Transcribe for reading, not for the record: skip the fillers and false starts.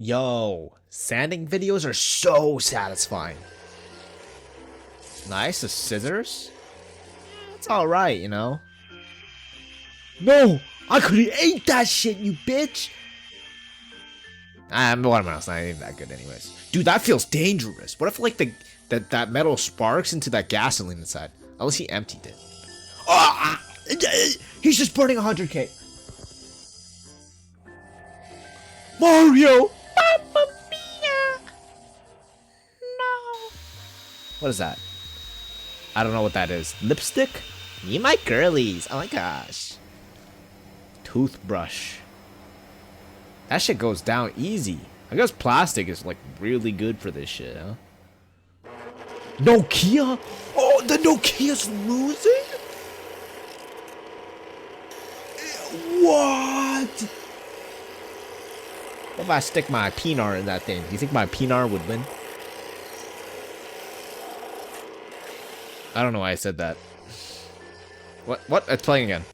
Yo, sanding videos are so satisfying. Nice, the scissors. It's alright, you know. No! I could've ate that shit, you bitch! Watermelon's not even that good anyways. Dude, that feels dangerous. What if, like, that metal sparks into that gasoline inside? Unless he emptied it. Oh! He's just burning 100k. Mario! Mamma mia! No. What is that? I don't know what that is. Lipstick? Me and my girlies. Oh my gosh. Toothbrush. That shit goes down easy. I guess plastic is like really good for this shit, huh? Nokia? Oh, the Nokia's losing? What? What if I stick my Pinar in that thing? Do you think my Pinar would win? I don't know why I said that. What? It's playing again.